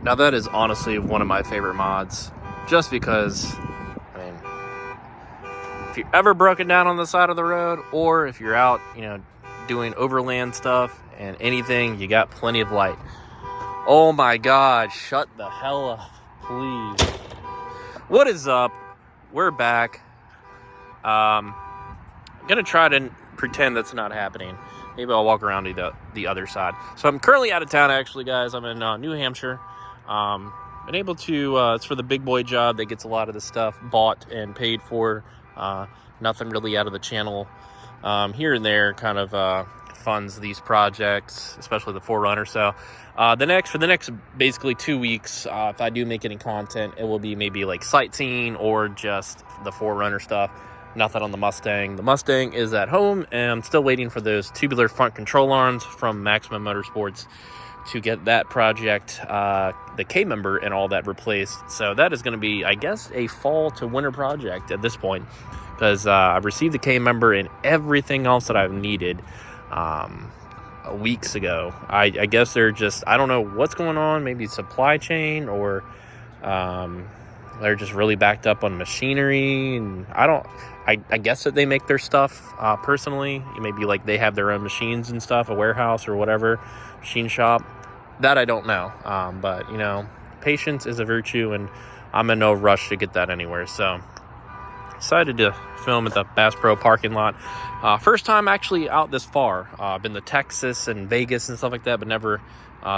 Now that is honestly one of my favorite mods, just because, I mean, if you're ever broken down on the side of the road, or if you're out, doing overland stuff and anything, you got plenty of light. Oh my God, shut the hell up, please. What is up? We're back. I'm gonna try to pretend that's not happening. Maybe I'll walk around to the other side. So I'm currently out of town, actually, guys. I'm in New Hampshire. Been able to, it's for the big boy job that gets a lot of the stuff bought and paid for. Nothing really out of the channel. Here and there kind of funds these projects, especially the 4Runner. So for the next basically 2 weeks, if I do make any content, it will be maybe like sightseeing or just the 4Runner stuff. Nothing on the Mustang. The Mustang is at home, and I'm still waiting for those tubular front control arms from Maximum Motorsports to get that project, the K-member and all that replaced. So that is going to be, I guess, a fall to winter project at this point, because I've received the K-member and everything else that I've needed weeks ago. I guess they're just, I don't know what's going on, maybe supply chain, or they're just really backed up on machinery, and I guess that they make their stuff personally. Maybe like they have their own machines and stuff, a warehouse or whatever, machine shop. That I don't know. But, patience is a virtue, and I'm in no rush to get that anywhere. So decided to film at the Bass Pro parking lot. First time actually out this far. Been to Texas and Vegas and stuff like that, but never...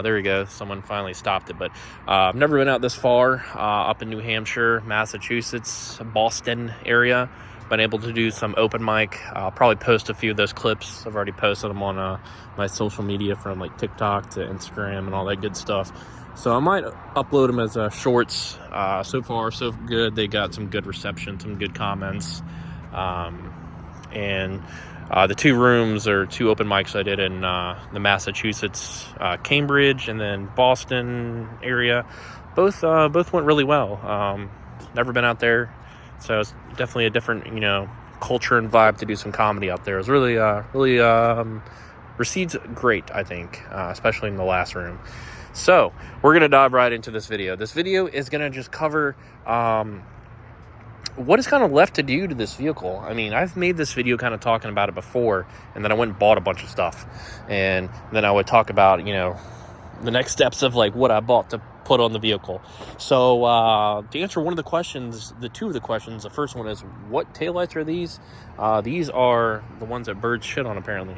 there we go. Someone finally stopped it. But I've never been out this far, up in New Hampshire, Massachusetts, Boston area. Been able to do some open mic. I'll probably post a few of those clips. I've already posted them on my social media, from like TikTok to Instagram and all that good stuff. So I might upload them as shorts. So far, so good. They got some good reception, some good comments. And the 2 rooms, or 2 open mics I did in the Massachusetts, Cambridge, and then Boston area, both went really well. Never been out there, so it's definitely a different, culture and vibe to do some comedy out there. It was really received great, I think, especially in the last room. So we're gonna dive right into this video. This video is gonna just cover what is kind of left to do to this vehicle. I mean, I've made this video kind of talking about it before, and then I went and bought a bunch of stuff, and then I would talk about, the next steps of like what I bought to put on the vehicle. So to answer one of the questions, the 2 of the questions, the first one is, what taillights are these? These are the ones that birds shit on, apparently.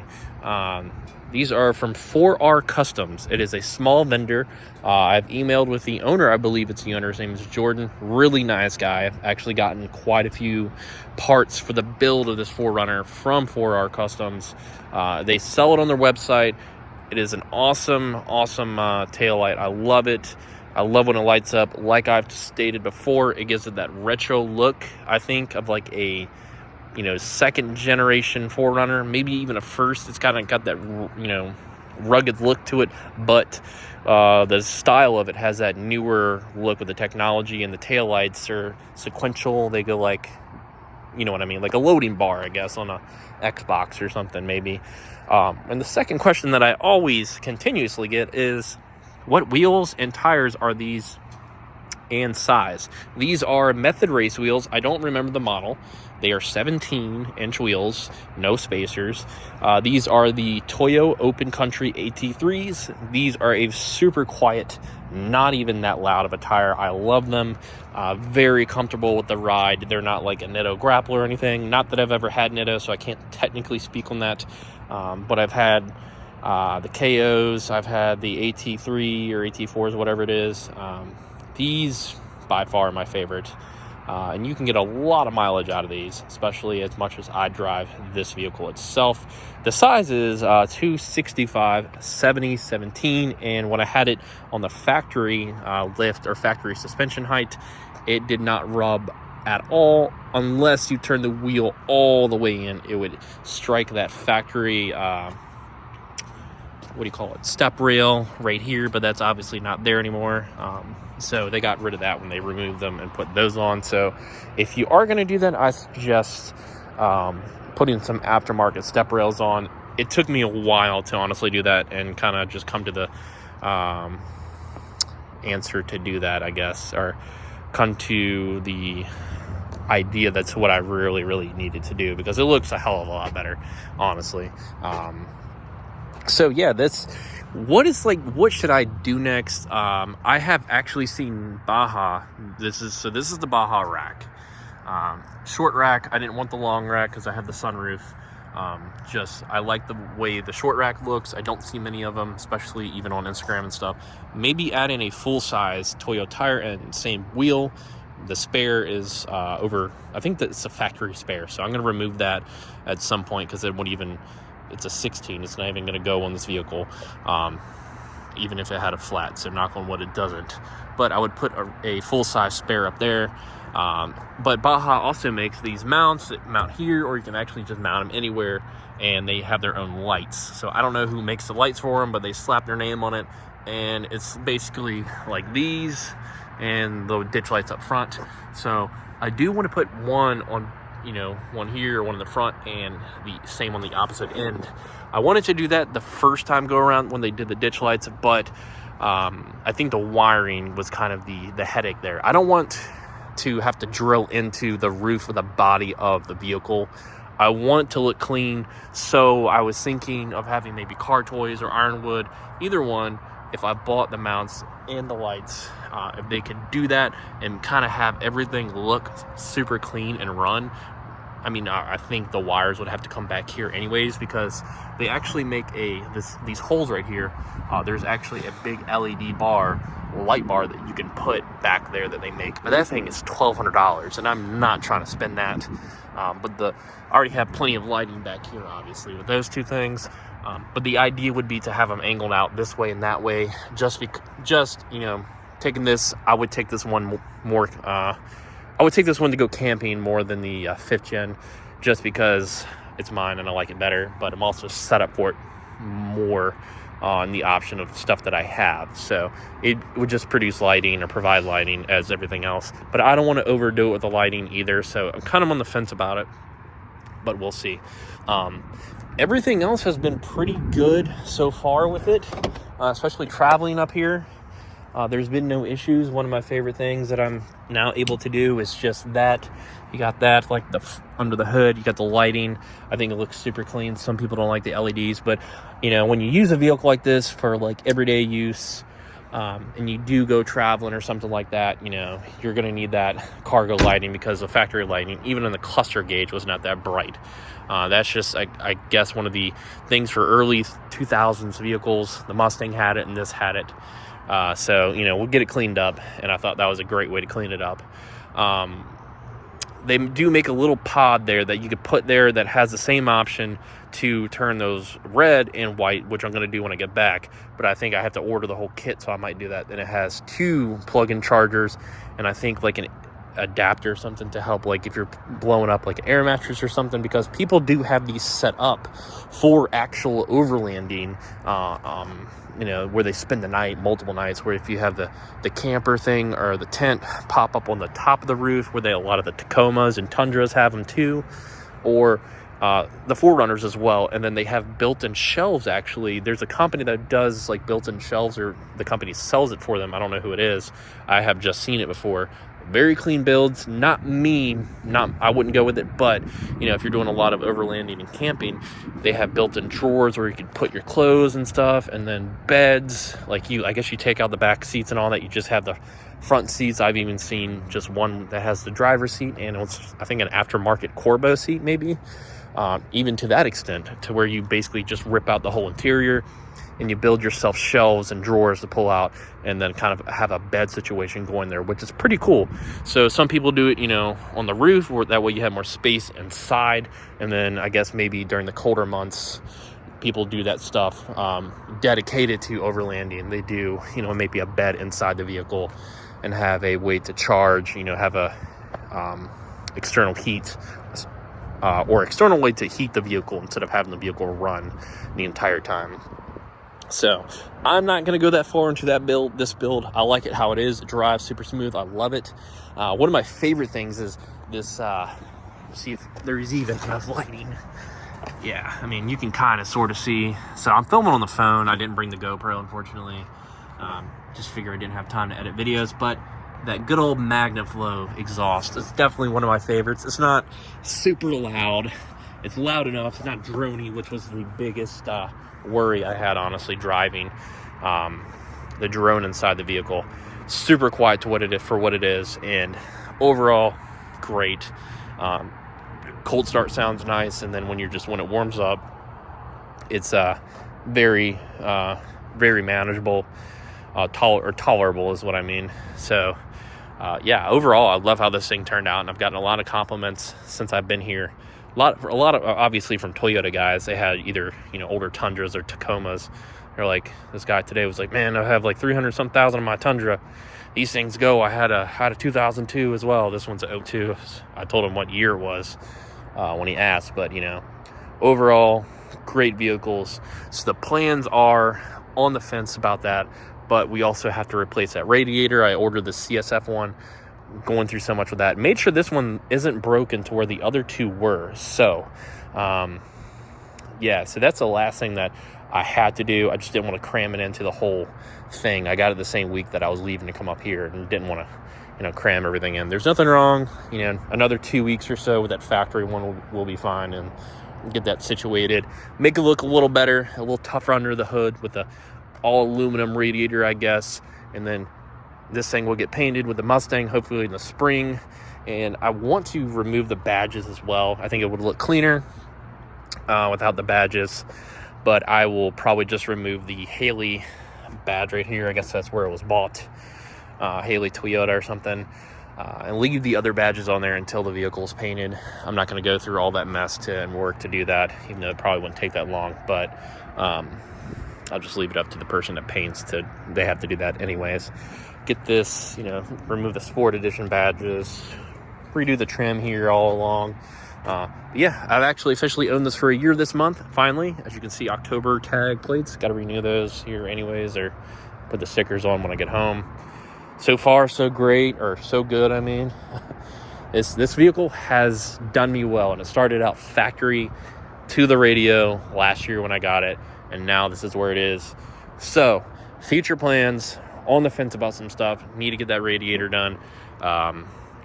These are from 4R Customs. It is a small vendor. I've emailed with the owner. I believe it's the owner. His name is Jordan. Really nice guy. I've actually gotten quite a few parts for the build of this 4Runner from 4R Customs. They sell it on their website. It is an awesome taillight. I love it. I love when it lights up. Like I've stated before, it gives it that retro look, I think, of like a, second generation 4Runner, maybe even a first. It's kind of got that, rugged look to it, but the style of it has that newer look with the technology, and the taillights are sequential. They go like, you know what I mean, like a loading bar, I guess, on a Xbox or something, maybe. And the second question that I always continuously get is, what wheels and tires are these, and size? These are Method Race wheels. I don't remember the model. They are 17-inch wheels, no spacers. These are the Toyo Open Country AT3s. These are a super quiet, not even that loud of a tire. I love them. Very comfortable with the ride. They're not like a Nitto Grappler or anything. Not that I've ever had Nitto, so I can't technically speak on that. But I've had the KOs. I've had the AT3 or AT4s, whatever it is. These, by far, are my favorite. And you can get a lot of mileage out of these, especially as much as I drive this vehicle itself. The size is 265 70/17, and when I had it on the factory lift or factory suspension height, it did not rub at all. Unless you turn the wheel all the way in, it would strike that factory step rail right here, but that's obviously not there anymore. So they got rid of that when they removed them and put those on. So if you are going to do that, I suggest putting some aftermarket step rails on. It took me a while to honestly do that and kind of just come to the answer to do that, I guess, or come to the idea that's what I really needed to do, because it looks a hell of a lot better, honestly. So yeah, what should I do next? I have actually seen Baja. This is the Baja rack. Short rack. I didn't want the long rack because I have the sunroof. I like the way the short rack looks. I don't see many of them, especially even on Instagram and stuff. Maybe add in a full-size Toyo tire and same wheel. The spare is over, I think that's a factory spare, so I'm going to remove that at some point, because it's a 16, it's not even going to go on this vehicle, even if it had a flat, so knock on wood it doesn't. But I would put a full-size spare up there. But Baja also makes these mounts that mount here, or you can actually just mount them anywhere, and they have their own lights. So I don't know who makes the lights for them, but they slap their name on it, and it's basically like these and the ditch lights up front. So I do want to put one on, one here, one in the front, and the same on the opposite end. I wanted to do that the first time go around when they did the ditch lights, but I think the wiring was kind of the headache there. I don't want to have to drill into the roof of the body of the vehicle. I want to look clean, so I was thinking of having maybe Car Toys or Ironwood, either one, if I bought the mounts and the lights, if they could do that and kind of have everything look super clean and run. I mean, I think the wires would have to come back here anyways, because they actually make these holes right here. There's actually a big LED light bar that you can put back there that they make. But that thing is $1,200, and I'm not trying to spend that. But I already have plenty of lighting back here, obviously, with those two things. But the idea would be to have them angled out this way and that way. Taking this, I would take this one more. I would take this one to go camping more than the 5th gen, just because it's mine and I like it better. But I'm also set up for it more on the option of stuff that I have. So it would just produce lighting or provide lighting as everything else. But I don't want to overdo it with the lighting either. So I'm kind of on the fence about it, but we'll see. Everything else has been pretty good so far with it, especially traveling up here. There's been no issues. One of my favorite things that I'm now able to do is just that. You got that, like under the hood, you got the lighting. I think it looks super clean. Some people don't like the LEDs, but when you use a vehicle like this for like everyday use, and you do go traveling or something like that, you're going to need that cargo lighting, because the factory lighting, even in the cluster gauge, was not that bright. That's just, I guess, one of the things for early 2000s vehicles. The Mustang had it and this had it. So we'll get it cleaned up, and I thought that was a great way to clean it up. They do make a little pod there that you could put there that has the same option to turn those red and white, which I'm going to do when I get back. But I think I have to order the whole kit, so I might do that. And it has 2 plug-in chargers, and I think like an adapter or something to help, like if you're blowing up like an air mattress or something, because people do have these set up for actual overlanding, where they spend the night, multiple nights, where if you have the camper thing or the tent pop up on the top of the roof, where a lot of the Tacomas and Tundras have them too, or the 4Runners as well. And then they have built-in shelves. Actually, there's a company that does like built-in shelves, or the company sells it for them. I don't know who it is. I have just seen it before. Very clean builds. Not me. I wouldn't go with it. But if you're doing a lot of overlanding and camping, they have built-in drawers where you can put your clothes and stuff, and then beds. I guess you take out the back seats and all that. You just have the front seats. I've even seen just one that has the driver's seat, and it's, I think, an aftermarket Corbo seat, maybe. Even to that extent, to where you basically just rip out the whole interior and you build yourself shelves and drawers to pull out, and then kind of have a bed situation going there, which is pretty cool. So some people do it, on the roof, where that way you have more space inside. And then I guess maybe during the colder months, people do that stuff dedicated to overlanding. They do, maybe a bed inside the vehicle and have a way to charge, have a external heat, or external way to heat the vehicle instead of having the vehicle run the entire time. So I'm not going to go that far into this build. I like it how it is. It drives super smooth. I love it. One of my favorite things is this, see if there's even enough lighting. Yeah, I mean, you can kind of sort of see. So I'm filming on the phone. I didn't bring the GoPro, unfortunately. Just figure I didn't have time to edit videos, but that good old MagnaFlow exhaust is definitely one of my favorites. It's not super loud. It's loud enough. It's not droney, which was the biggest worry I had, honestly, driving the drone inside the vehicle. Super quiet to what it is, and overall great. Cold start sounds nice, and then when it warms up, it's very manageable. Tolerable is what I mean. So yeah, overall I love how this thing turned out, and I've gotten a lot of compliments since I've been here. A lot of obviously from Toyota guys. They had either older Tundras or Tacomas. They're like, this guy today was like, man, I have like 300 some thousand in my Tundra. These things go. I had a 2002 as well. This one's a 02. I told him what year it was when he asked, but overall great vehicles. So the plans are on the fence about that, but we also have to replace that radiator. I ordered the CSF one, going through so much with that. Made sure this one isn't broken to where the other two were. So yeah, so that's the last thing that I had to do. I just didn't want to cram it into the whole thing. I got it the same week that I was leaving to come up here, and didn't want to cram everything in. There's nothing wrong. Another 2 weeks or so with that factory one will be fine, and get that situated, make it look a little better, a little tougher under the hood with the all aluminum radiator, I guess. And then this thing will get painted with the Mustang, hopefully in the spring. And I want to remove the badges as well. I think it would look cleaner without the badges, but I will probably just remove the Haley badge right here. I guess that's where it was bought, Haley Toyota or something, and leave the other badges on there until the vehicle is painted. I'm not going to go through all that mess and work to do that, even though it probably wouldn't take that long, but I'll just leave it up to the person that paints. They have to do that anyways. Get this, remove the Sport Edition badges, redo the trim here all along. Yeah, I've actually officially owned this for a year this month, finally. As you can see, October tag plates. Got to renew those here anyways, or put the stickers on when I get home. So far, so great, or so good, I mean. This vehicle has done me well, and it started out factory to the radio last year when I got it, and now this is where it is. So, future plans, on the fence about some stuff. Need to get that radiator done.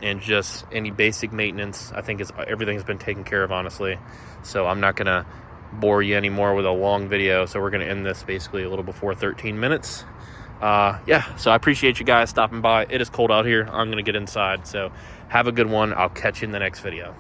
And just any basic maintenance, I think everything's been taken care of, honestly. So I'm not going to bore you anymore with a long video. So we're going to end this basically a little before 13 minutes. Yeah, so I appreciate you guys stopping by. It is cold out here. I'm going to get inside. So have a good one. I'll catch you in the next video.